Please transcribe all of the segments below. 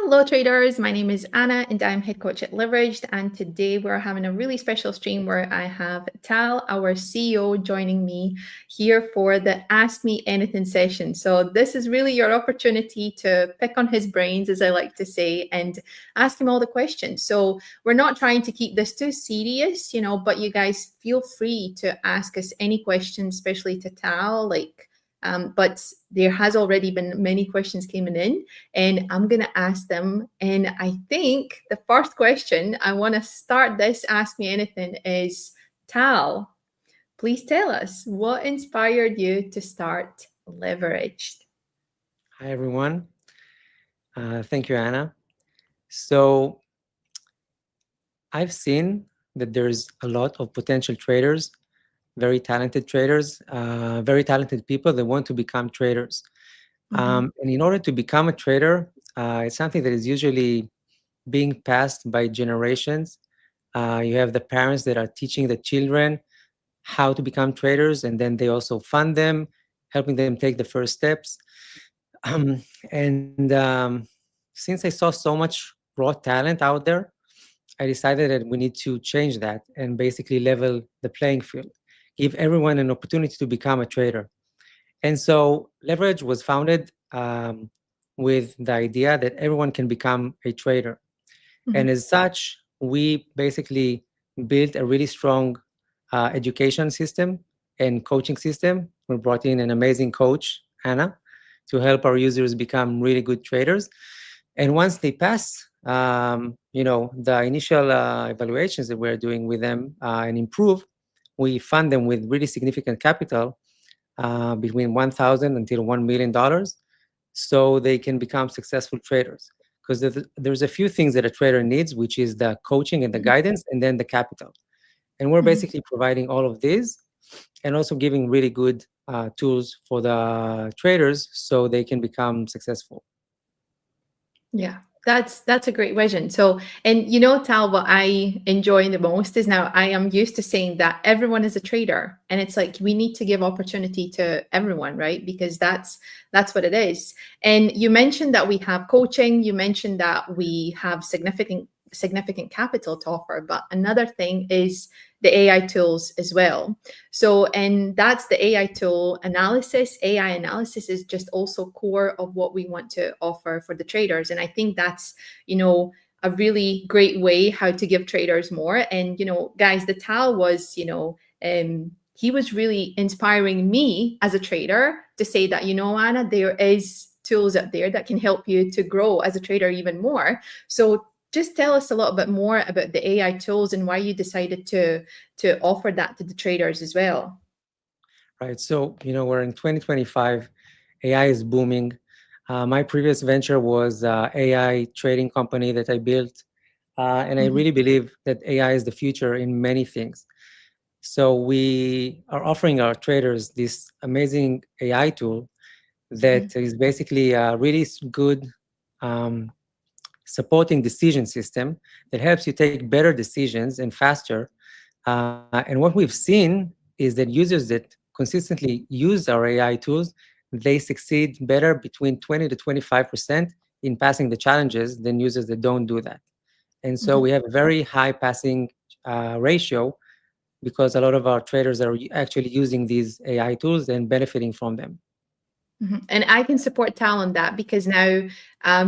Hello, traders. My name is Anna, and I'm head coach at Leveraged. And today we're having a really special stream where I have Tal, our CEO, joining me here for the Ask Me Anything session. So, this is really your opportunity to pick on his brains, as I like to say, and ask him all the questions. So, we're not trying to keep this too serious, but you guys feel free to ask us any questions, especially to Tal, but there has already been many questions coming in, and I'm going to ask them. And I think the first question I want to start this Ask Me Anything is, Tal, please tell us what inspired you to start Leveraged. Hi, everyone. Thank you, Anna. So I've seen that there's a lot of potential traders, very talented people that want to become traders. And in order to become a trader, it's something that is usually being passed by generations. You have the parents that are teaching the children how to become traders, and then they also fund them, helping them take the first steps. Um, and since I saw so much raw talent out there, I decided that we need to change that and basically level the playing field, give everyone an opportunity to become a trader. And so Leverage was founded with the idea that everyone can become a trader. And as such, we basically built a really strong education system and coaching system. We brought in an amazing coach, Anna, to help our users become really good traders. And once they pass, the initial evaluations that we're doing with them and improve, we fund them with really significant capital, between 1,000 until $1 million, so they can become successful traders. Because there's a few things that a trader needs, which is the coaching and the guidance, and then the capital. And we're basically providing all of these, and also giving really good tools for the traders so they can become successful. Yeah, that's a great vision. So, and Tal, what I enjoy the most is now I am used to saying that everyone is a trader, and it's like we need to give opportunity to everyone, right? Because that's what it is. And you mentioned that we have coaching. You mentioned that we have significant capital to offer, but another thing is the AI tools as well. So, and that's the AI tool analysis. AI analysis is just also core of what we want to offer for the traders. And I think that's, a really great way how to give traders more. And, guys, the Tal was, he was really inspiring me as a trader to say that, Anna, there is tools out there that can help you to grow as a trader even more. So just tell us a little bit more about the AI tools and why you decided to offer that to the traders as well. Right. So, we're in 2025, AI is booming. My previous venture was AI trading company that I built. And I really believe that AI is the future in many things. So we are offering our traders this amazing AI tool that is basically a really good um, supporting decision system that helps you take better decisions and faster. And what we've seen is that users that consistently use our AI tools, they succeed better between 20 to 25% in passing the challenges than users that don't do that. And so we have a very high passing ratio because a lot of our traders are actually using these AI tools and benefiting from them. And I can support Tal on that because now,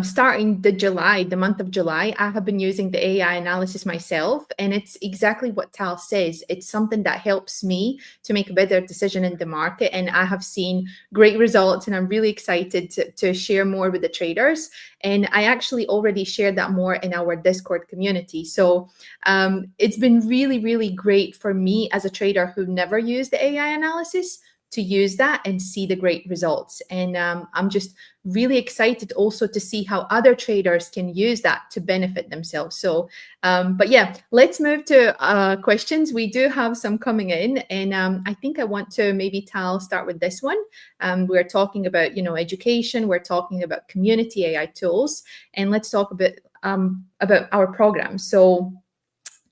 starting the month of July, I have been using the AI analysis myself. And it's exactly what Tal says. It's something that helps me to make a better decision in the market. And I have seen great results, and I'm really excited to share more with the traders. And I actually already shared that more in our Discord community. So it's been really, really great for me as a trader who never used the AI analysis to use that and see the great results. And I'm just really excited also to see how other traders can use that to benefit themselves. So, but yeah, let's move to questions. We do have some coming in, and I think I want to maybe Tal start with this one. We're talking about education. We're talking about community AI tools, and let's talk a bit about our program. So,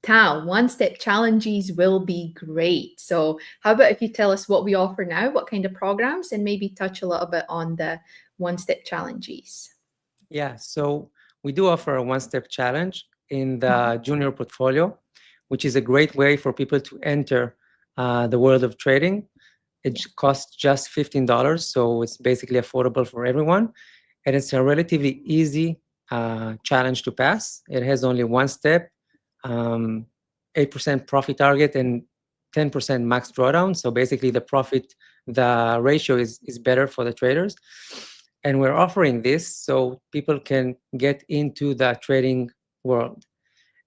Tal, one-step challenges will be great. So how about if you tell us what we offer now, what kind of programs, and maybe touch a little bit on the one-step challenges? Yeah. So we do offer a one-step challenge in the junior portfolio, which is a great way for people to enter the world of trading. It costs just $15, so it's basically affordable for everyone. And it's a relatively easy challenge to pass. It has only one step, 8% profit target and 10% max drawdown. So basically the ratio is better for the traders. And we're offering this so people can get into the trading world.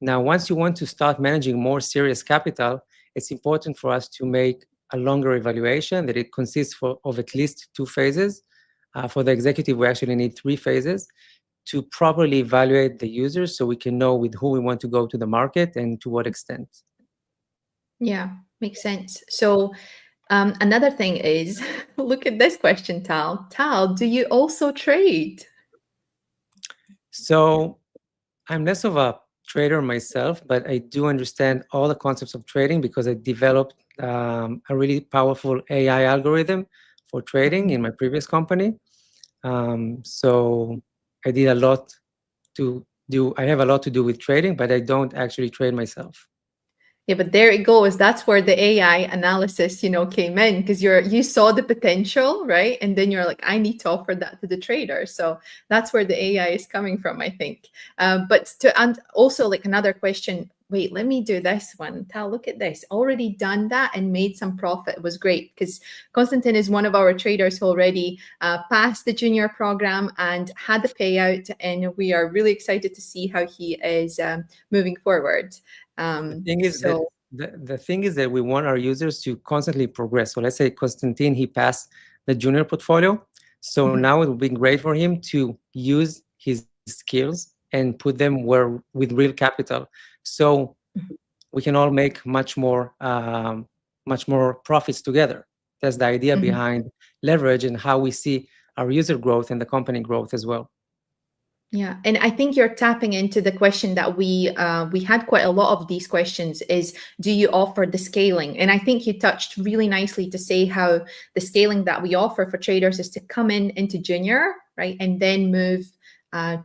Now, once you want to start managing more serious capital, it's important for us to make a longer evaluation that it consists of at least 2 phases. For the executive, we actually need 3 phases to properly evaluate the users so we can know with who we want to go to the market and to what extent. Yeah, makes sense. So another thing is, look at this question, Tal. Tal, do you also trade? So I'm less of a trader myself, but I do understand all the concepts of trading because I developed a really powerful AI algorithm for trading in my previous company. So I did a lot I have a lot to do with trading, but I don't actually trade myself. Yeah, but there it goes. That's where the AI analysis, came in, because you saw the potential, right? And then you're like, I need to offer that to the trader. So that's where the AI is coming from, I think. And also, like, another question. Wait, let me do this one. Tal, look at this. Already done that and made some profit. It was great because Konstantin is one of our traders who already passed the junior program and had the payout. And we are really excited to see how he is moving forward. The thing is that we want our users to constantly progress. So let's say Konstantin, he passed the junior portfolio. So now it would be great for him to use his skills and put them with real capital. So we can all make much more profits together. That's the idea behind leverage and how we see our user growth and the company growth as well. Yeah, and I think you're tapping into the question that we had quite a lot of these questions is, do you offer the scaling? And I think you touched really nicely to say how the scaling that we offer for traders is to come into junior, right, and then move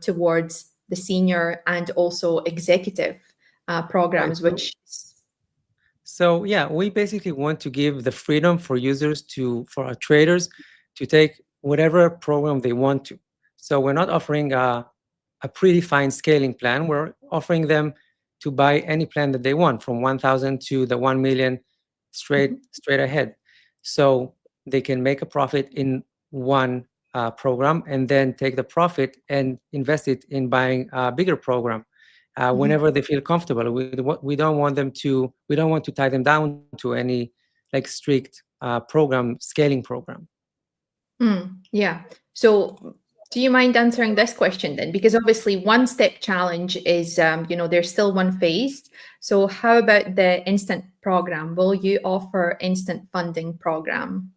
towards the senior and also executive programs, Right. which. So yeah, we basically want to give the freedom for for our traders to take whatever program they want to. So we're not offering a predefined scaling plan. We're offering them to buy any plan that they want, from 1,000 to the 1 million straight ahead. So they can make a profit in one program and then take the profit and invest it in buying a bigger program whenever they feel comfortable. We don't want to tie them down to any like strict scaling program. Yeah. So do you mind answering this question then? Because obviously one step challenge is, there's still one phase. So how about the instant program? Will you offer instant funding program?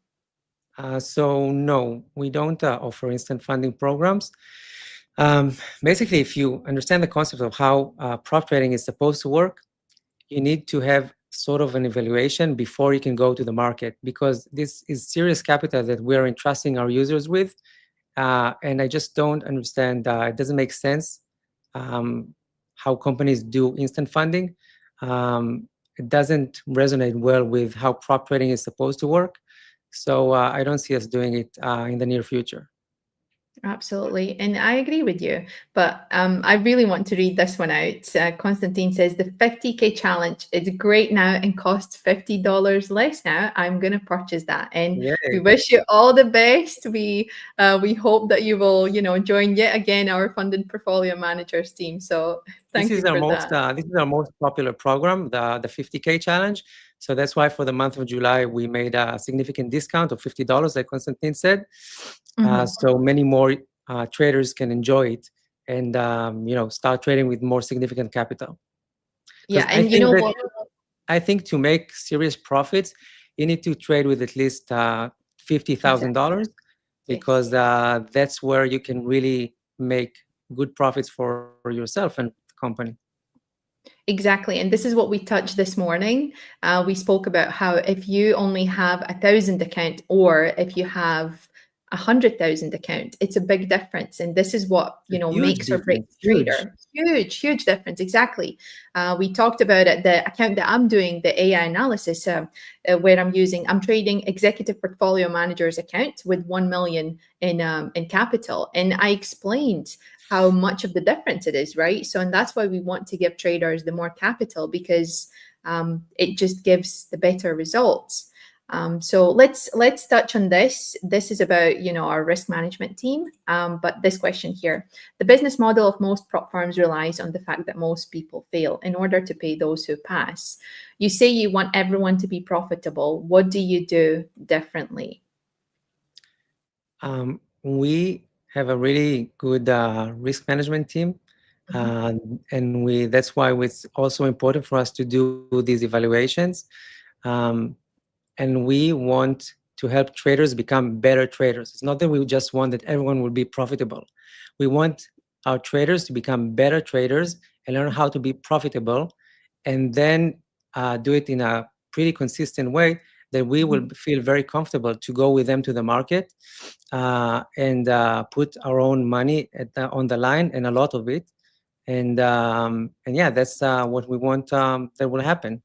So no, we don't offer instant funding programs. Basically, if you understand the concept of how prop trading is supposed to work, you need to have sort of an evaluation before you can go to the market, because this is serious capital that we're entrusting our users with. And I just don't understand, it doesn't make sense how companies do instant funding. It doesn't resonate well with how prop trading is supposed to work. So I don't see us doing it in the near future. Absolutely. And I agree with you. But I really want to read this one out. Konstantin says the 50K challenge is great now and costs $50 less now. I'm going to purchase that. And we wish you all the best. We hope that you will, join yet again our funded portfolio managers team. So thank you for that. This is our most popular program, the 50K challenge. So that's why for the month of July, we made a significant discount of $50, like Konstantin said. So many more traders can enjoy it and start trading with more significant capital. Yeah, and you know what? I think to make serious profits, you need to trade with at least $50,000 because that's where you can really make good profits for yourself and the company. Exactly. And this is what we touched this morning. We spoke about how if you only have 1,000 account, or if you have 100,000 account. It's a big difference. And this is what, It's a huge makes or breaks difference, a huge. trader. Huge difference. Exactly. We talked about it, the account that I'm doing, the AI analysis, where I'm trading executive portfolio manager's account with 1 million in capital. And I explained how much of the difference it is, right? So, and that's why we want to give traders the more capital, because it just gives the better results. So let's touch on this. This is about our risk management team. But this question here: the business model of most prop firms relies on the fact that most people fail in order to pay those who pass. You say you want everyone to be profitable. What do you do differently? We have a really good risk management team, Mhm. and that's why it's also important for us to do these evaluations. Um, and we want to help traders become better traders. It's not that we just want that everyone will be profitable. We want our traders to become better traders and learn how to be profitable, and then do it in a pretty consistent way that we will feel very comfortable to go with them to the market, and put our own money on the line, and a lot of it. And yeah, that's what we want that will happen.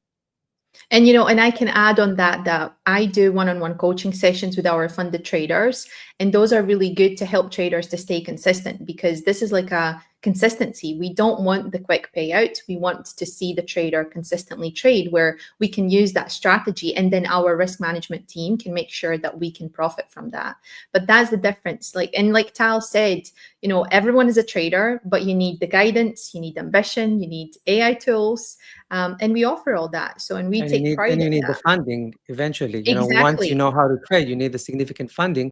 And I can add on that I do one-on-one coaching sessions with our funded traders, and those are really good to help traders to stay consistent, because this is like a consistency. We don't want the quick payout. We want to see the trader consistently trade, where we can use that strategy, and then our risk management team can make sure that we can profit from that. But that's the difference. Like Tal said, everyone is a trader, but you need the guidance, you need ambition, you need AI tools. And we offer all that. So, and we And you take need pride and you in need the that. funding eventually. Once you Exactly. know how to trade, you need the significant funding.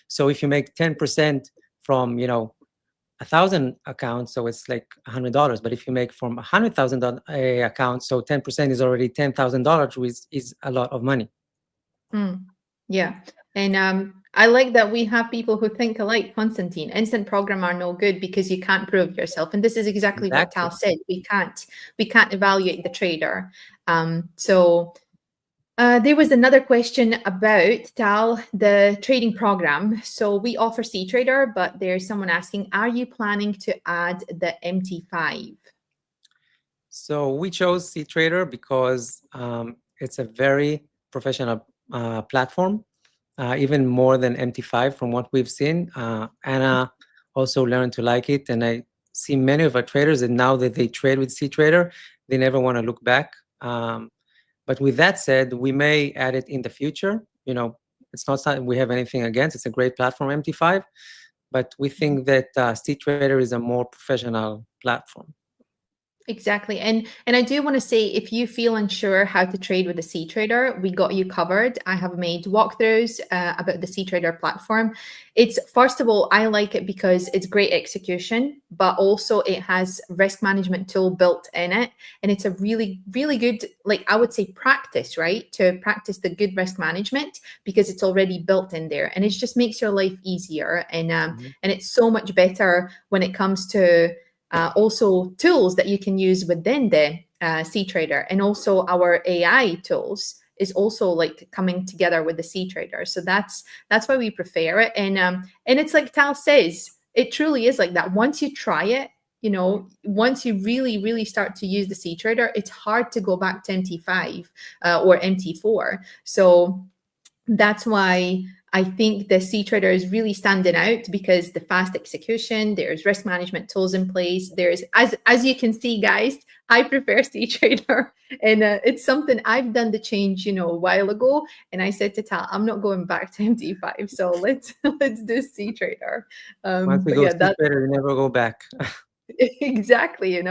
So if you make 10% from 1,000 accounts, so it's like $100. But if you make from 100,000 accounts, so 10% is already $10,000, which is a lot of money. Mm, yeah. And I like that we have people who think alike, Constantine. Instant program are no good because you can't prove yourself. And this is exactly what Exactly. Tal said. We can't evaluate the trader. So there was another question about Tal, the trading program. So we offer C Trader, but there's someone asking, are you planning to add the MT5? So we chose CTrader because it's a very professional platform, even more than MT5 from what we've seen. Anna also learned to like it, and I see many of our traders that now that they trade with CTrader, they never want to look back. But with that said, we may add it in the future. It's not something we have anything against. It's a great platform, MT5, but we think that CTrader is a more professional platform. Exactly. And I do want to say, if you feel unsure how to trade with a C Trader, we got you covered. I have made walkthroughs about the C Trader platform. It's, first of all, I like it because it's great execution, but also it has risk management tool built in it. And it's a really, really good, like I would say, practice, right? To practice the good risk management, because it's already built in there, and it just makes your life easier. Mhm. And it's so much better when it comes to also tools that you can use within the C Trader, and also our AI tools is also like coming together with the C Trader. So that's why we prefer it. And it's like Tal says, it truly is like that. Once you try it, once you really start to use the C Trader, it's hard to go back to MT5 or MT4. So that's why I think the C Trader is really standing out, because the fast execution, there's risk management tools in place. There's, as you can see, guys, I prefer C Trader, and it's something I've done the change, a while ago. And I said to Tal, I'm not going back to MT5, so let's let's do C Trader. Once we But go yeah, that CTrader, you never go back. exactly, it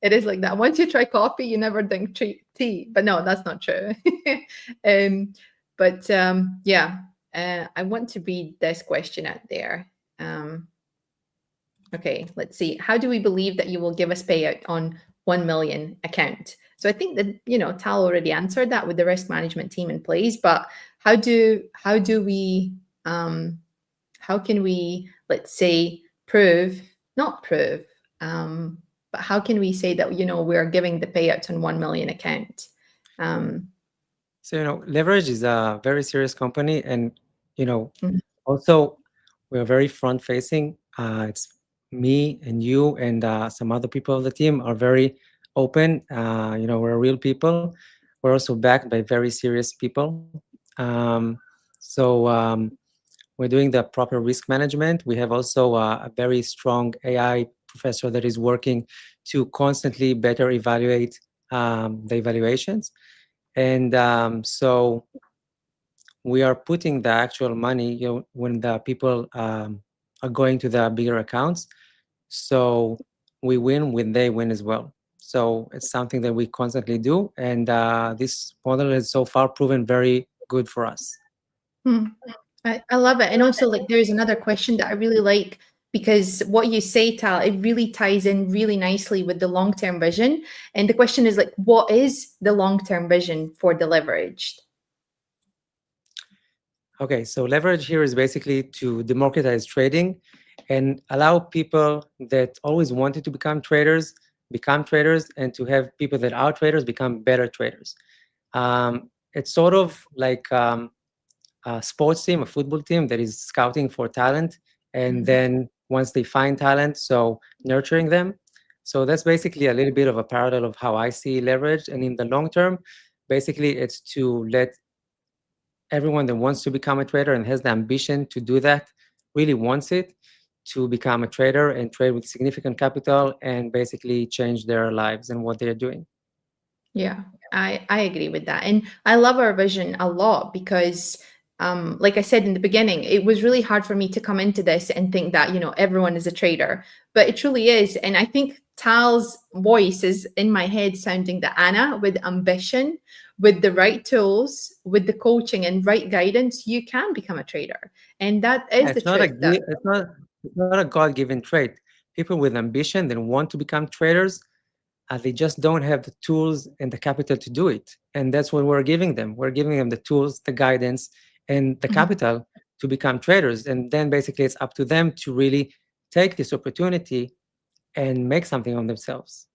is like that. Once you try coffee, you never drink tea. But no, that's not true. um but yeah, I want to read this question out there. Okay, let's see. How do we believe that you will give us payout on 1 million account? So I think that Tal already answered that with the risk management team in place. But how do we how can we, let's say, prove, not prove, but how can we say that we're giving the payout on 1 million account? um, So, Leverage is a very serious company, and You know, Mhm. also we're very front facing. It's me and you and some other people of the team are very open. We're real people. We're also backed by very serious people. So we're doing the proper risk management. We have also a very strong AI professor that is working to constantly better evaluate the evaluations. And so we are putting the actual money, when the people are going to the bigger accounts. So we win when they win as well. So it's something that we constantly do, and this model has so far proven very good for us. Hmm. I love it. And also, like, there's another question that I really like because what you say, Tal, it really ties in really nicely with the long term vision. And the question is, like, what is the long term vision for the leveraged? Okay, so leverage here is basically to democratize trading and allow people that always wanted to become traders, and to have people that are traders become better traders. It's sort of like a sports team, a football team that is scouting for talent, and Mhm. then once they find talent, so nurturing them. So that's basically a little bit of a parallel of how I see leverage. And in the long term, basically, it's to let everyone that wants to become a trader and has the ambition to do that, really wants it, to become a trader and trade with significant capital and basically change their lives and what they're doing. Yeah, I agree with that. And I love our vision a lot because like I said in the beginning, it was really hard for me to come into this and think that, everyone is a trader, but it truly is. And I think Tal's voice is in my head sounding the Anna with ambition, with the right tools, with the coaching and right guidance, you can become a trader. And that Yeah, is the it's not a truth that it's not a God-given trait. People with ambition that want to become traders, they just don't have the tools and the capital to do it. And that's what we're giving them. We're giving them the tools, the guidance, and the Mhm. capital to become traders. And then basically it's up to them to really take this opportunity and make something on themselves.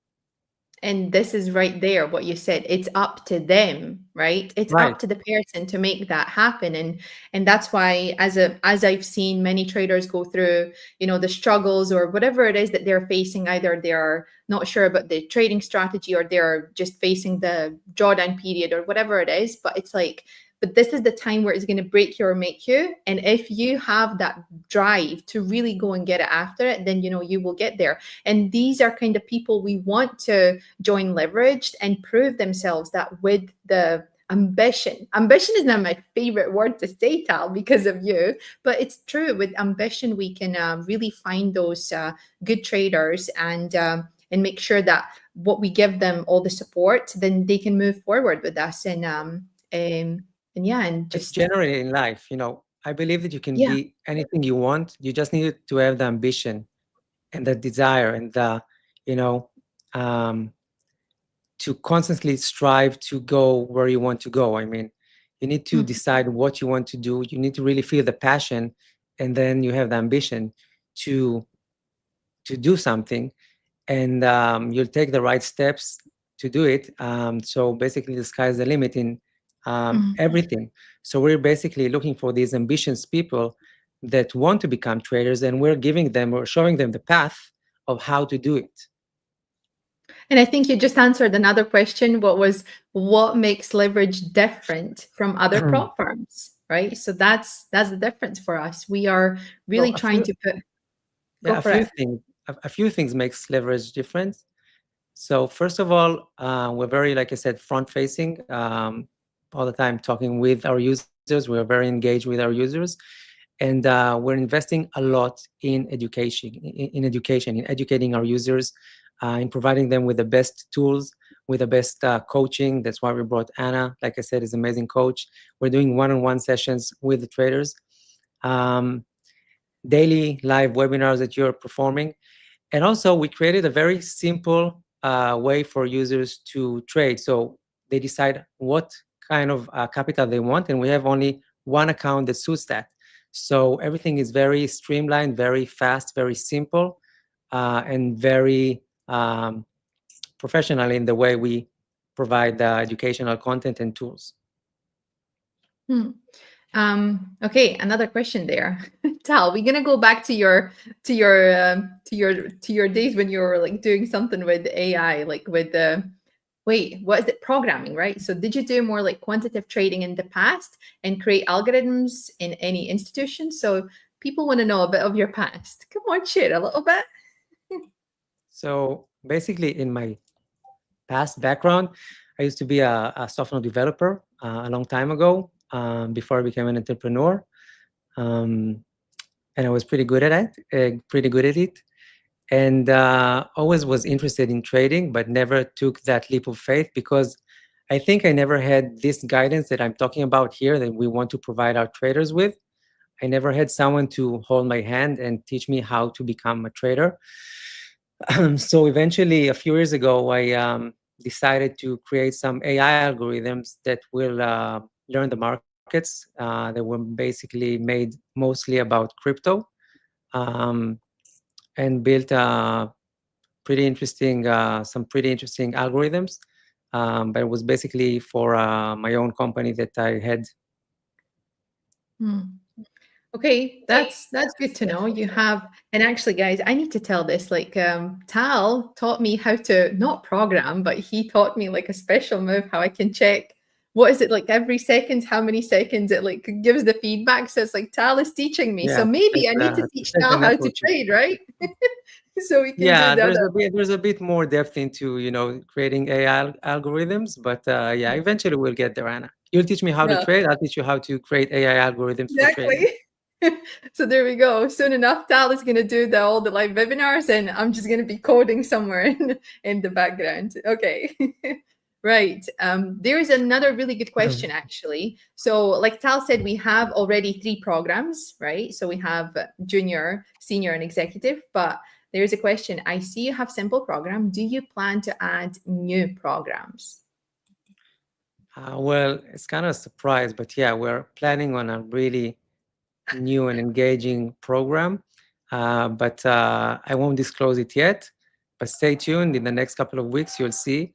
And this is right there what you said, it's up to them, right? It's Right. up to the person to make that happen. And that's why, as I've seen many traders go through, the struggles or whatever it is that they're facing, either they're not sure about the trading strategy or they're just facing the drawdown period or whatever it is, but it's like, but this is the time where it's going to break you or make you. And if you have that drive to really go and get it after it, then you will get there. And these are kind of people we want to join leveraged and prove themselves that with the ambition is not my favorite word to say, Tal, because of you, but it's true. With ambition we can really find those good traders and make sure that what we give them all the support, then they can move forward with us and yeah, and It's just generally in life, I believe that you can yeah. be anything you want. You just need to have the ambition and the desire and the, you know, um, to constantly strive to go where you want to go. I mean, you need to Mm. decide what you want to do. You need to really feel the passion, and then you have the ambition to to do something, and you'll take the right steps to do it. So basically, the sky's the limit in Mm. everything. So we're basically looking for these ambitious people that want to become traders, and we're showing them the path of how to do it. And I think you just answered another question. What makes leverage different from other prop firms, right? So that's the difference for us. We are So really a trying few, to go yeah, for it. a few things makes leverage different. So first of all, we're very, like I said, front facing, all the time talking with our users. We're very engaged with our users, and we're investing a lot in education, in educating our users, in providing them with the best tools, with the best coaching. That's why we brought Anna. Like I said, is an amazing coach. We're doing one-on-one sessions with the traders, um, daily live webinars that you're performing. And also, we created a very simple way for users to trade. So they decide what kind of capital they want, and we have only one account that suits that. So everything is very streamlined, very fast, very simple, and very professional in the way we provide the educational content and tools. Hmm. Okay, another question there. Tal, we're gonna go back to your days when you were like doing something with AI, like with the wait, what is it? Programming, right? So did you do more like quantitative trading in the past and create algorithms in any institution? So people want to know a bit of your past. Come on, share a little bit. So basically, in my past background, I used to be a software developer a long time ago, before I became an entrepreneur. Um, and I was pretty good at it. And always was interested in trading, but never took that leap of faith because I think I never had this guidance that I'm talking about here that we want to provide our traders with. I never had someone to hold my hand and teach me how to become a trader. So eventually, a few years ago, I decided to create some AI algorithms that will learn the markets. They were basically made mostly about crypto, um, and built some pretty interesting algorithms. But it was basically for my own company that I had. Hmm. Okay, that's good to know. You have, and actually, guys, I need to tell this. Like, Tal taught me how to not program, but he taught me like a special move how I can check what is it like every second, how many seconds it like gives the feedback. So it's like Tal is teaching me. Yeah, So maybe I need to teach to check the Tal how to networking. trade, right? So we can do Yeah, that. there's a bit more depth into creating AI algorithms, but yeah, eventually we'll get there, Anna. You'll teach me how to Yeah. trade. I'll teach you how to create AI algorithms for trading. Exactly. So there we go. Soon enough, Tal is going to do all the live webinars, and I'm just going to be coding somewhere in the background. Okay. Right. There is another really good question, actually. So, like Tal said, we have already 3 programs, right? So we have junior, senior, and executive. But there's a question. I see you have simple program. Do you plan to add new programs? Well, it's kind of a surprise, but yeah, we're planning on a really new and engaging program, but I won't disclose it yet. But stay tuned. In the next couple of weeks, you'll see.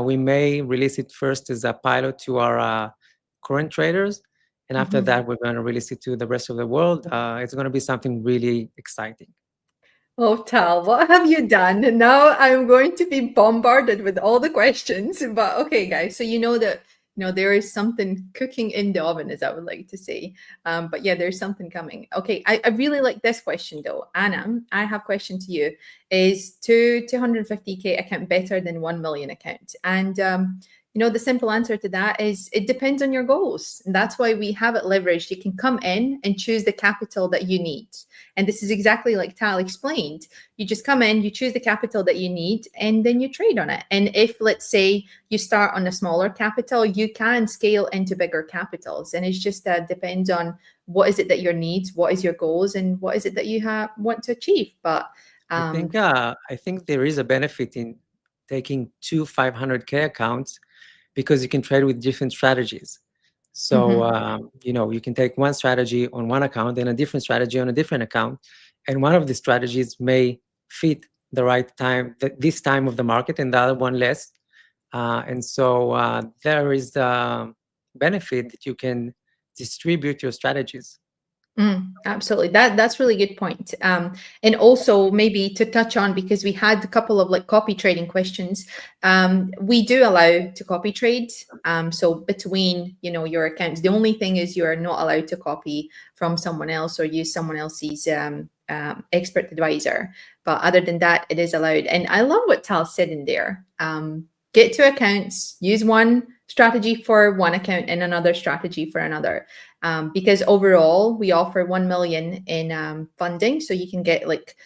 We may release it first as a pilot to our current traders, and after Mhm. that, we're going to release it to the rest of the world. It's going to be something really exciting. Oh, Tal, what have you done? Now I'm going to be bombarded with all the questions. But okay, guys, so you know that there is something cooking in the oven, as I would like to say. But yeah, there's something coming. Okay, I really like this question though. Anna, I have a question to you. Is 250K account better than 1 million account? And the simple answer to that is it depends on your goals. And that's why we have it leveraged. You can come in and choose the capital that you need. And this is exactly like Tal explained. You just come in, you choose the capital that you need, and then you trade on it. And if, let's say, you start on a smaller capital, you can scale into bigger capitals. And it's just that depends on what is it that your needs, what is your goals, and what is it that you want to achieve. But um, I think there is a benefit in taking two 500K accounts because you can trade with different strategies. So, mhm. you can take one strategy on one account and a different strategy on a different account. And one of the strategies may fit the right time, this time of the market, and the other one less. And so there is the benefit that you can distribute your strategies. Absolutely. That's really good point. And also maybe to touch on because we had a couple of like copy trading questions. We do allow to copy trade. So between your accounts, the only thing is you are not allowed to copy from someone else or use someone else's expert advisor. But other than that, it is allowed. And I love what Tal said in there. Get 2 accounts, use one strategy for one account and another strategy for another because overall we offer 1 million in funding, so you can get like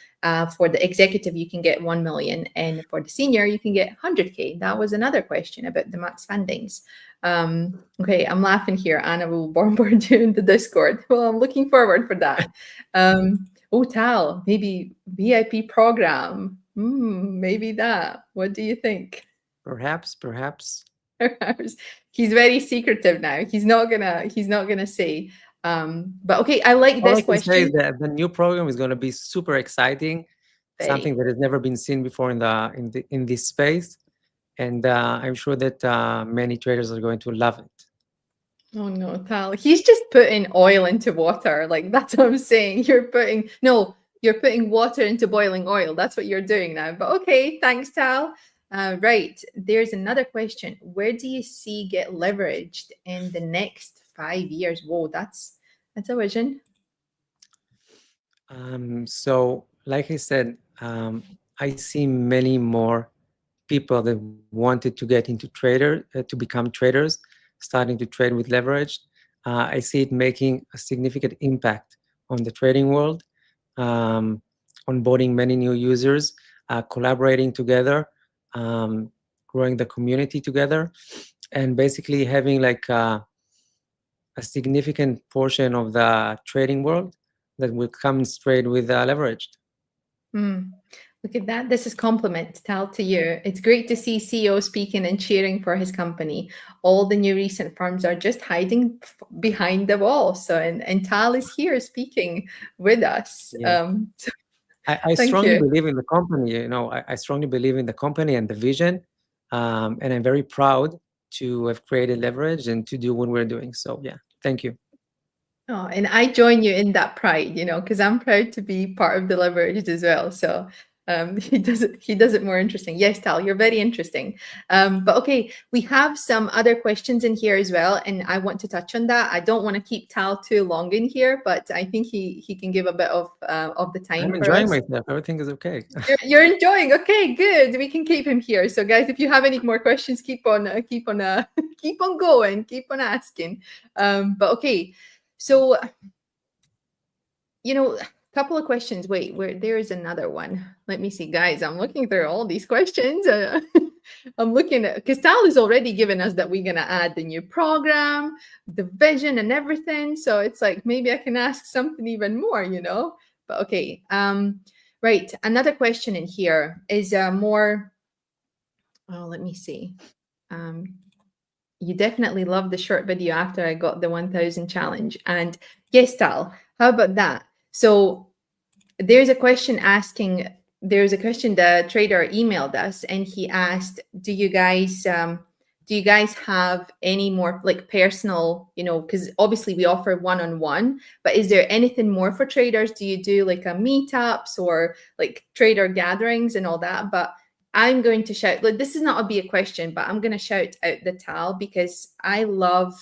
for the executive you can get 1 million, and for the senior you can get 100K. That was another question about the max fundings. Okay, I'm laughing here. Anna will bombard you in the Discord. Well, I'm looking forward for that. Oh, Tal, maybe VIP program. Maybe that. What do you think? Perhaps. He's very secretive now. He's not gonna say. But okay, I like All I this can say is question. that the new program is going to be super exciting, something Very. that has never been seen before in this space, and I'm sure that many traders are going to love it. Oh no, Tal. He's just putting oil into water. Like that's what I'm saying. You're putting water into boiling oil. That's what you're doing now. But okay, thanks, Tal. Right. There's another question. Where do you see get leveraged in the next 5 years? Whoa, that's a vision. So, like I said, I see many more people that wanted to get into to become traders, starting to trade with leverage. I see it making a significant impact on the trading world, um, onboarding many new users, collaborating together, um, growing the community together, and basically having like a significant portion of the trading world that will come straight with leveraged. Hmm. Look at that. This is compliment, Tal, to you. It's great to see CEO speaking and cheering for his company. All the new recent firms are just hiding behind the wall. So, and Tal is here speaking with us. Yeah. So I thank strongly you. believe in the company. I strongly believe in the company and the vision, and I'm very proud to have created leverage and to do what we're doing. So yeah, thank you. Oh, and I join you in that pride, because I'm proud to be part of the Leveraged as well. So he does it more interesting. Yes, Tal, you're very interesting. But okay, we have some other questions in here as well, and I want to touch on that. I don't want to keep Tal too long in here, but I think he can give a bit of the I'm time for enjoying us. myself. Everything is okay. You're enjoying. Okay, good. We can keep him here. So, guys, if you have any more questions, keep on keep on going, keep on asking. But okay, so a couple of questions. Wait, where there is another one. Let me see, guys. I'm looking through all these questions. I'm looking at because Tal has already given us that we're gonna add the new program, the vision, and everything. So it's like maybe I can ask something even more. But okay. Right. Another question in here is more. Oh, let me see. Um, you definitely loved the short video after I got the 1000 challenge. And yes, Tal, how about that? So there's a question the trader emailed us and he asked, do you guys have any more like personal, because obviously we offer one-on-one, but is there anything more for traders? Do you do like a meetups or like trader gatherings and all that? But I'm going to shout, like, this is not be a question, but I'm going to shout out the Tal because I love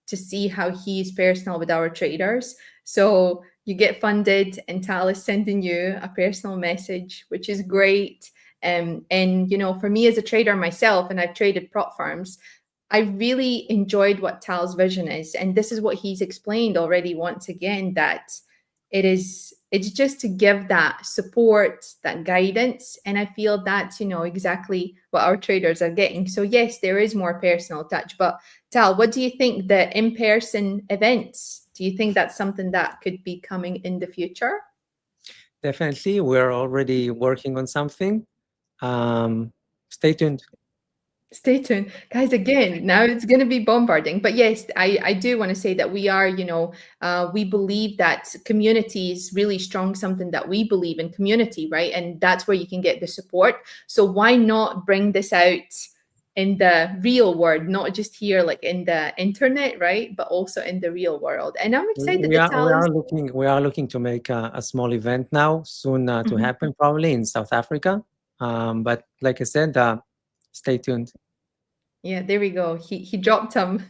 to see how he's personal with our traders. So you get funded and Tal is sending you a personal message, which is great. And for me as a trader myself, and I've traded prop firms, I really enjoyed what Tal's vision is. And this is what he's explained already once again, that it's just to give that support, that guidance. And I feel that's, exactly what our traders are getting. So yes, there is more personal touch. But Tal, what do you think the in-person events? Do you think that's something that could be coming in the future? Definitely, we're already working on something. Um, Stay tuned. Stay tuned, guys. Again, now it's going to be bombarding. But yes, I do want to say that we are, we believe that community is really strong, something that we believe in community, right? And that's where you can get the support. So why not bring this out in the real world, not just here, like in the internet, right? But also in the real world. And I'm excited We that are we Tal is. are looking we are looking to make a small event now soon to Mhm. happen probably in South Africa. But like I said, stay tuned. Yeah, there we go. He dropped some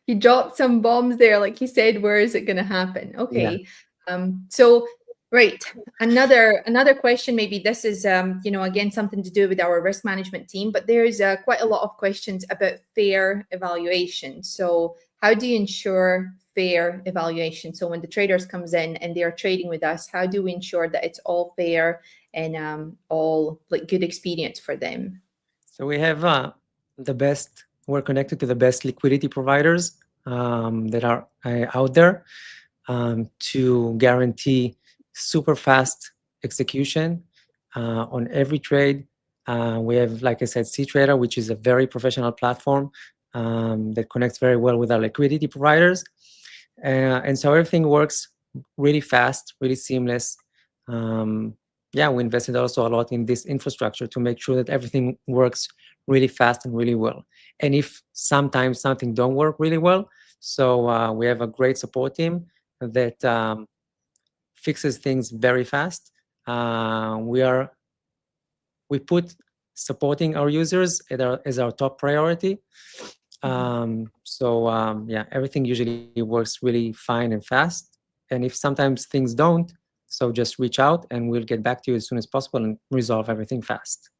he dropped some bombs there. Like he said, where is it gonna happen? Yeah. Okay. So right. Another question, maybe this is again something to do with our risk management team, but there's quite a lot of questions about fair evaluation. So how do you ensure fair evaluation? So when the traders comes in and they are trading with us, how do we ensure that it's all fair and all like good experience for them? So we have the best. We're connected to the best liquidity providers that are out there to guarantee super fast execution on every trade. We have, like I said, CTrader, which is a very professional platform that connects very well with our liquidity providers. And so everything works really fast, really seamless. Um, yeah, we invested also a lot in this infrastructure to make sure that everything works really fast and really well. And if sometimes something don't work really well, So we have a great support team that fixes things very fast. We put supporting our users as our top priority. Yeah, everything usually works really fine and fast. And if sometimes things don't, so just reach out and we'll get back to you as soon as possible and resolve everything fast.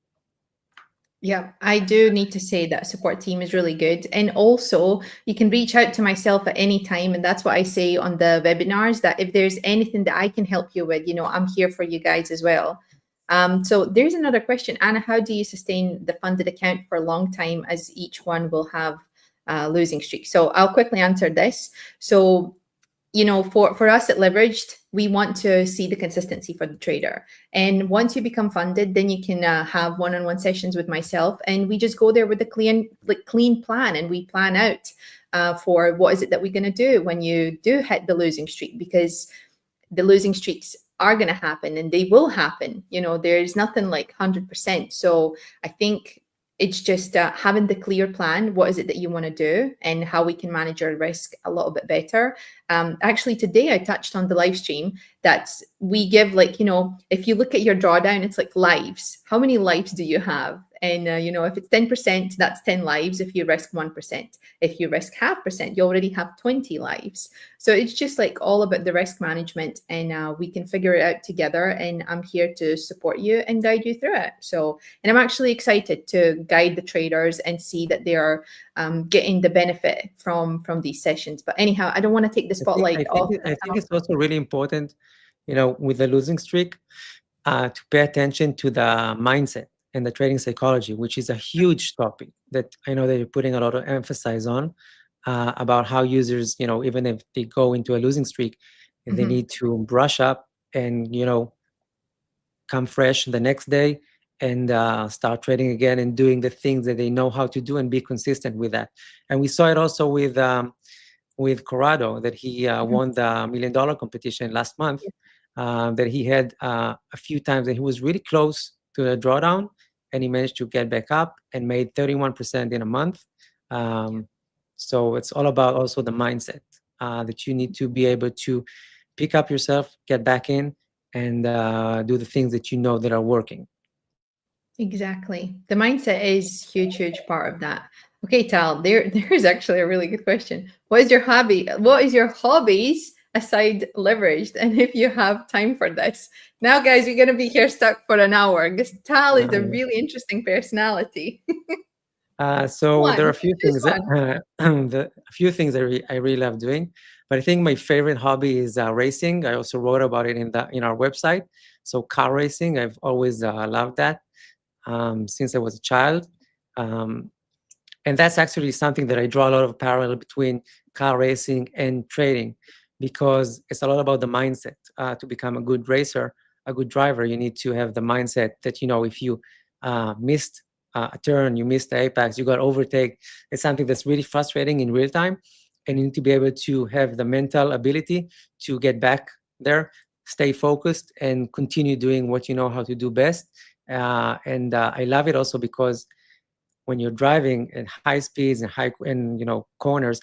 Yeah, I do need to say that support team is really good. And also, you can reach out to myself at any time. And that's what I say on the webinars, that if there's anything that I can help you with, I'm here for you guys as well. So there's another question. Anna, how do you sustain the funded account for a long time, as each one will have losing streak? So I'll quickly answer this. So for us at Leveraged, we want to see the consistency for the trader. And once you become funded, then you can have one-on-one sessions with myself, and we just go there with a clean plan, and we plan out for what is it that we're going to do when you do hit the losing streak, because the losing streaks are going to happen, and they will happen. There's nothing like 100%. So I think it's just having the clear plan. What is it that you want to do, and how we can manage our risk a little bit better. Actually, today I touched on the live stream that we give, if you look at your drawdown, it's like lives. How many lives do you have? And, if it's 10%, that's 10 lives. If you risk 1%, if you risk 0.5%, you already have 20 lives. So it's just like all about the risk management, and we can figure it out together. And I'm here to support you and guide you through it. And I'm actually excited to guide the traders and see that they are getting the benefit from these sessions. But anyhow, I don't want to take the spotlight off. I think it's also really important, with the losing streak, to pay attention to the mindset and the trading psychology, which is a huge topic that I know that you're putting a lot of emphasis on, about how users, even if they go into a losing streak, they need to brush up and, come fresh the next day and start trading again and doing the things that they know how to do and be consistent with that. And we saw it also with Corrado, that he won the $1 million competition last month, that he had a few times that he was really close to the drawdown, and he managed to get back up and made 31% in a month. So it's all about also the mindset, that you need to be able to pick up yourself, get back in, and do the things that you know that are working. Exactly. The mindset is huge part of that. Okay, Tal, there's actually a really good question. What is your hobby? What is your hobbies aside Leveraged? And if you have time for this. Now, guys, we're going to be here stuck for an hour because Tal is a really interesting personality. So there are a few things that I really love doing, but I think my favorite hobby is racing. I also wrote about it in our website. So car racing, I've always loved that since I was a child. And that's actually something that I draw a lot of parallel between car racing and trading, because it's a lot about the mindset. To become a good racer, a good driver, you need to have the mindset that, if you missed a turn, you missed the apex, you got overtake. It's something that's really frustrating in real time. And you need to be able to have the mental ability to get back there, stay focused, and continue doing what you know how to do best. I love it also because when you're driving at high speeds and corners,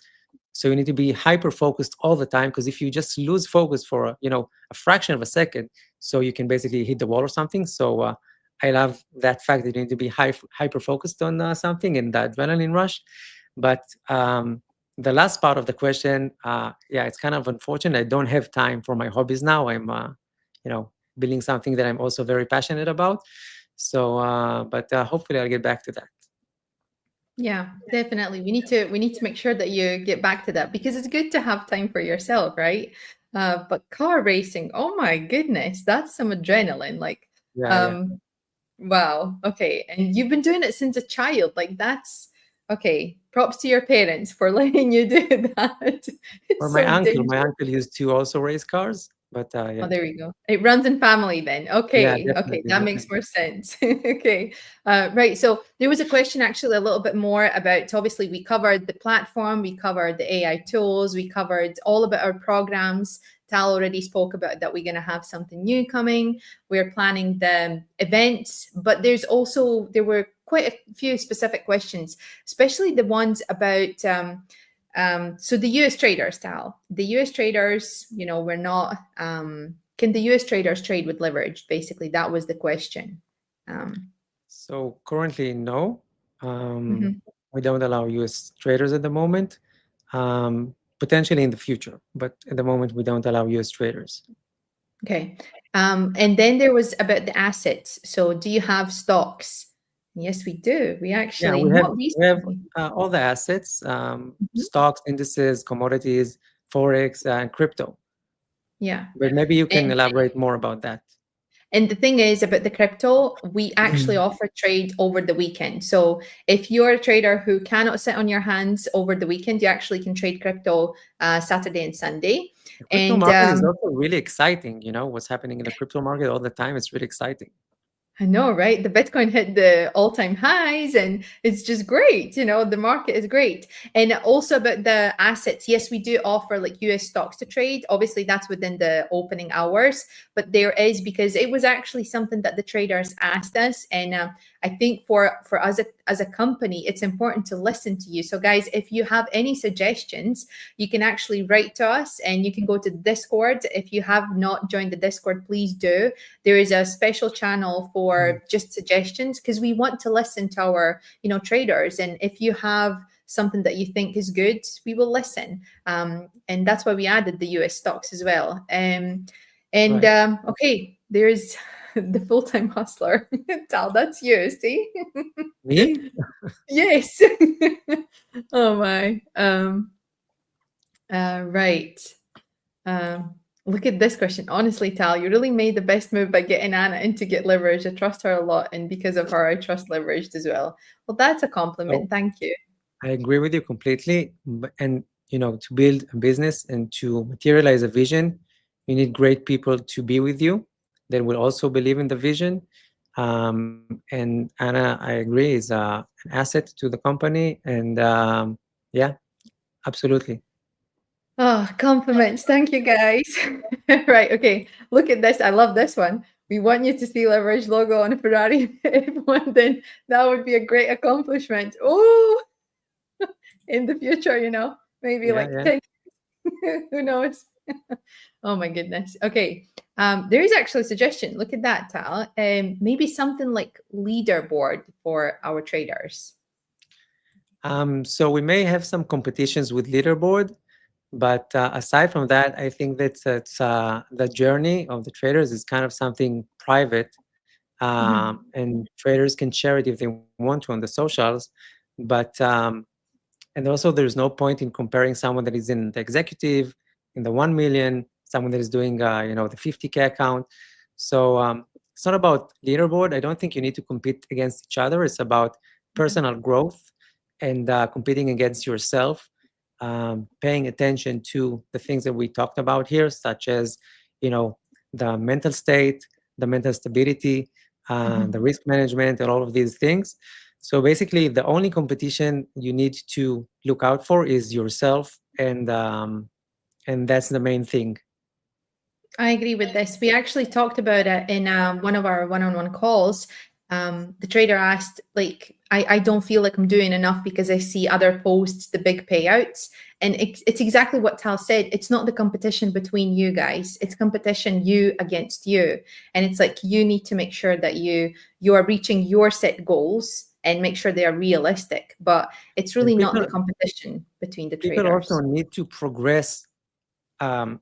so you need to be hyper focused all the time, because if you just lose focus for a fraction of a second, so you can basically hit the wall or something. So I love that fact that you need to be hyper focused on something, and the adrenaline rush. But the last part of the question, it's kind of unfortunate. I don't have time for my hobbies now. I'm building something that I'm also very passionate about. So but hopefully I'll get back to that. Yeah, definitely. We need to make sure that you get back to that, because it's good to have time for yourself, right? But car racing, oh my goodness, that's some adrenaline. Wow. Okay. And you've been doing it since a child. Like, that's okay. Props to your parents for letting you do that. Or It's my so uncle. dangerous. My uncle used to also race cars, but Oh, there you go. It runs in family then. Yeah, Okay. Okay. definitely, That makes definitely. more sense. Okay. Right. So there was a question actually a little bit more about, obviously we covered the platform, we covered the AI tools, we covered all about our programs. Tal already spoke about that. We're going to have something new coming. We're planning the events, but there were quite a few specific questions, especially the ones about, So the US traders, Tal, the US traders, we're not, can the US traders trade with leverage? Basically, that was the question. Um, So currently, no. mhm. We don't allow US traders at the moment. Potentially in the future, but at the moment we don't allow US traders. Okay. And then there was about the assets. So do you have stocks? Yes, we do. We Yeah, actually, we have not we have recently. all the assets, Mhm. stocks, indices, commodities, forex, and crypto. Yeah. But maybe you can And elaborate more about that. And the thing is about the crypto, we actually offer trade over the weekend. So if you're a trader who cannot sit on your hands over the weekend, you actually can trade crypto Saturday and Sunday. The crypto And market is also really exciting. What's happening in the crypto market all the time. It's really exciting. I know, right? The Bitcoin hit the all-time highs and it's just great. The market is great. And also about the assets, yes, we do offer like US stocks to trade. Obviously, that's within the opening hours, but there is because it was actually something that the traders asked us. And I think for us as a company, it's important to listen to you. So guys, if you have any suggestions, you can actually write to us and you can go to Discord. If you have not joined the Discord, please do. There is a special channel for just suggestions because we want to listen to our traders, and if you have something that you think is good, we will listen, and that's why we added the US stocks as well. And Right. okay, there's the full-time hustler. Tal, that's you, see. Me? Yes. Oh my. Right. Um, Look at this question. Honestly, Tal, you really made the best move by getting Anna in to get leverage. I trust her a lot, and because of her, I trust leveraged as well. Well, that's a So compliment. Thank you. I agree with you completely. And to build a business and to materialize a vision, you need great people to be with you that will also believe in the vision. And Anna, I agree, is an asset to the company. And yeah, absolutely. Oh, compliments. Thank you, guys. Right. Okay. Look at this. I love this one. We want you to see leverage logo on a Ferrari F1, then that would be a great accomplishment. Oh, in the future, maybe Yeah, like yeah. 10, who knows? Oh my goodness. Okay. There is actually a suggestion. Look at that, Tal. Maybe something like leaderboard for our traders. So we may have some competitions with leaderboard, but aside from that, I think that the journey of the traders is kind of something private, Mhm. and traders can share it if they want to on the socials. But and also, there's no point in comparing someone that is in the executive, in the 1 million, someone that is doing the 50K account. So it's not about leaderboard. I don't think you need to compete against each other. It's about personal growth and competing against yourself, paying attention to the things that we talked about here, such as you know the mental state, the mental stability, the Mhm. risk management, and all of these things. So basically, the only competition you need to look out for is yourself, and that's the main thing. I agree with this. We actually talked about it in one of our one-on-one calls. The trader asked, like, I don't feel like I'm doing enough because I see other posts, the big payouts. And it's exactly what Tal said. It's not the competition between you guys. It's competition you against you. And it's like you need to make sure that you are reaching your set goals and make sure they are realistic. But it's And really not people the competition between the people also traders. need to progress, um,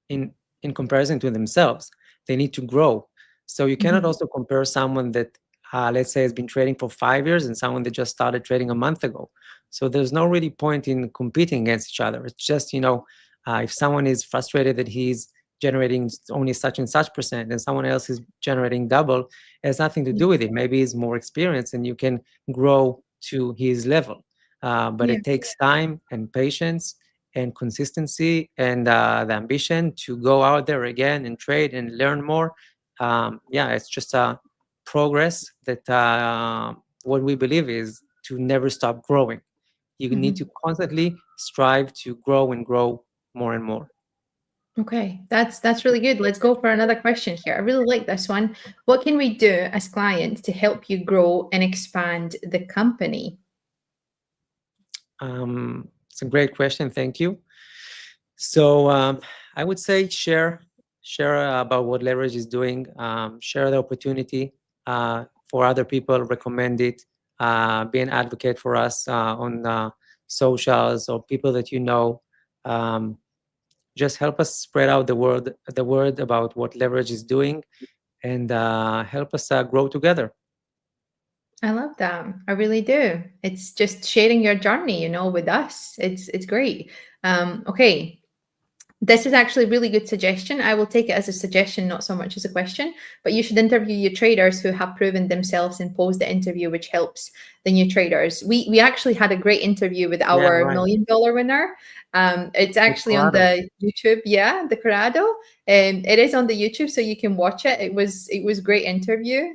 in comparison to themselves. They need to grow. So you cannot Mhm. also compare someone that, let's say, has been trading for 5 years and someone that just started trading a month ago. So there's no really point in competing against each other. It's just, if someone is frustrated that he's generating only such and such percent and someone else is generating double, it has nothing to Yeah. do with it. Maybe he's more experienced and you can grow to his level. But Yeah. it takes time and patience and consistency and the ambition to go out there again and trade and learn more. Yeah, it's just a progress that what we believe is to never stop growing. You need to Mhm. constantly strive to grow and grow more and more. Okay, that's really good. Let's go for another question here. I really like this one. What can we do as clients to help you grow and expand the company? It's a great question. Thank you. So I would say share about what Leverage is doing. Share the opportunity for other people. Recommend it. Be an advocate for us on socials or people that you know. Um, just help us spread out the word about what Leverage is doing, and help us grow together. I love that. I really do. It's just sharing your journey, with us. It's great. Okay. This is actually a really good suggestion. I will take it as a suggestion, not so much as a question. But you should interview your traders who have proven themselves and pose the interview, which helps the new traders. We actually had a great interview with Yeah, our right. $1 million winner. It's With actually on Corrado. the YouTube, yeah, the Corrado, and it is on the YouTube, so you can watch it. It was great interview.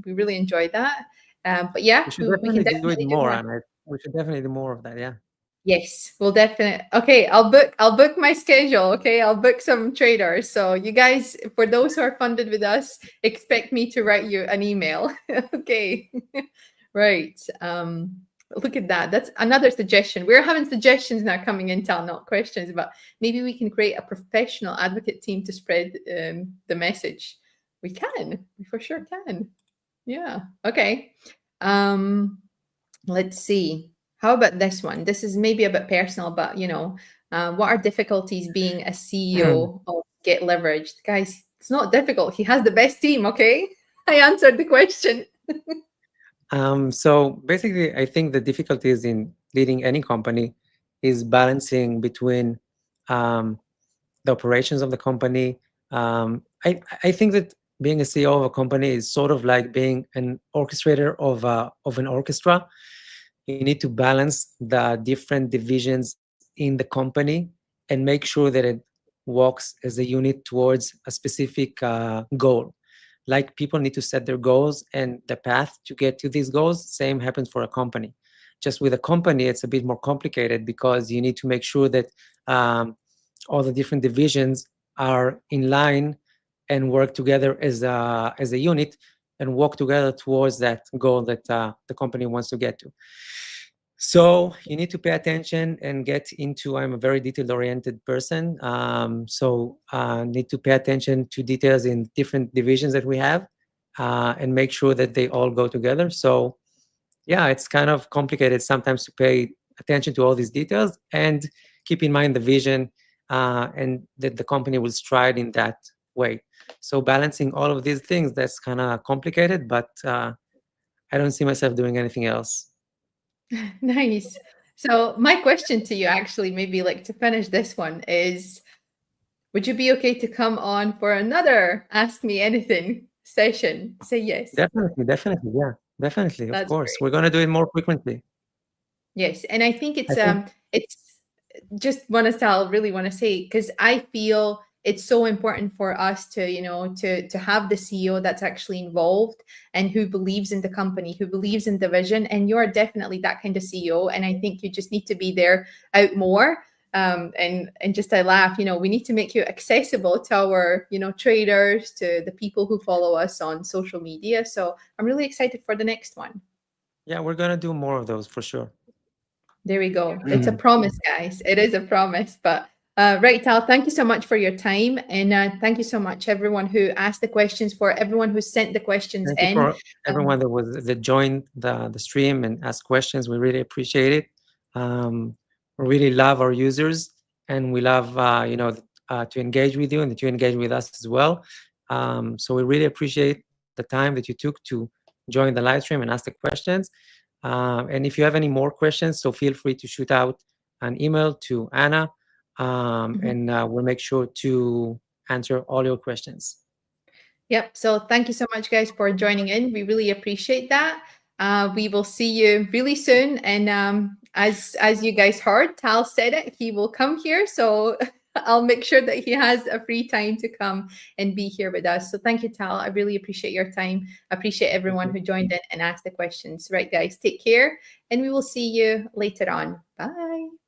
We really enjoyed that. But yeah, We should we can definitely do it definitely do more, more. and we should definitely do more of that. Yeah. Yes, we'll definitely. Okay, I'll book my schedule. Okay, I'll book some traders. So you guys, for those who are funded with us, expect me to write you an email. Okay. Right. Look at that. That's another suggestion. We're having suggestions now coming in, Tal, not questions, but maybe we can create a professional advocate team to spread the message. We can. We for sure can. Yeah. Okay. Um Let's see. How about this one? This is maybe a bit personal, but what are difficulties being a CEO of Get Leveraged? Guys, it's not difficult. He has the best team, okay? I answered the question. So basically, I think the difficulties in leading any company is balancing between um, the operations of the company. I think that being a CEO of a company is sort of like being an orchestrator of an orchestra. You need to balance the different divisions in the company and make sure that it works as a unit towards a specific goal. Like people need to set their goals and the path to get to these goals. Same happens for a company. Just with a company, it's a bit more complicated because you need to make sure that all the different divisions are in line and work together as a unit and walk together towards that goal that the company wants to get to. So you need to pay attention and get into. I'm a very detail-oriented person, so need to pay attention to details in different divisions that we have, and make sure that they all go together. So yeah, it's kind of complicated sometimes to pay attention to all these details and keep in mind the vision, and that the company will stride in that way. So balancing all of these things, that's kind of complicated, but I don't see myself doing anything else. Nice. So my question to you actually, maybe like to finish this one is, would you be okay to come on for another Ask Me Anything session? Say yes. Definitely, definitely, yeah, definitely, of That's course. great. We're gonna do it more frequently. Yes, and I think I it's think, it's just want to tell, really want to say, because I feel it's so important for us to, to have the CEO that's actually involved and who believes in the company, who believes in the vision, and you're definitely that kind of CEO. And I think you just need to be there out more. And just I laugh, we need to make you accessible to our, traders, to the people who follow us on social media. So I'm really excited for the next one. yeah, we're gonna do more of those for sure. There we go. It's a Mhm. promise, guys. It is a promise. But right, Tal, thank you so much for your time. And thank you so much, everyone who asked the questions, for everyone who sent the questions Thank you in. for everyone that joined the stream and asked questions. We really appreciate it. We really love our users, and we love to engage with you and that you engage with us as well. So we really appreciate the time that you took to join the live stream and ask the questions. And if you have any more questions, so feel free to shoot out an email to Anna, Mhm. and we'll make sure to answer all your questions. Yep. So thank you so much, guys, for joining in. We really appreciate that. We will see you really soon. And as you guys heard, Tal said it. He will come here. So I'll make sure that he has a free time to come and be here with us. So thank you, Tal. I really appreciate your time. I appreciate Thank everyone you. who joined in and asked the questions. Right, guys, take care, and we will see you later on. Bye.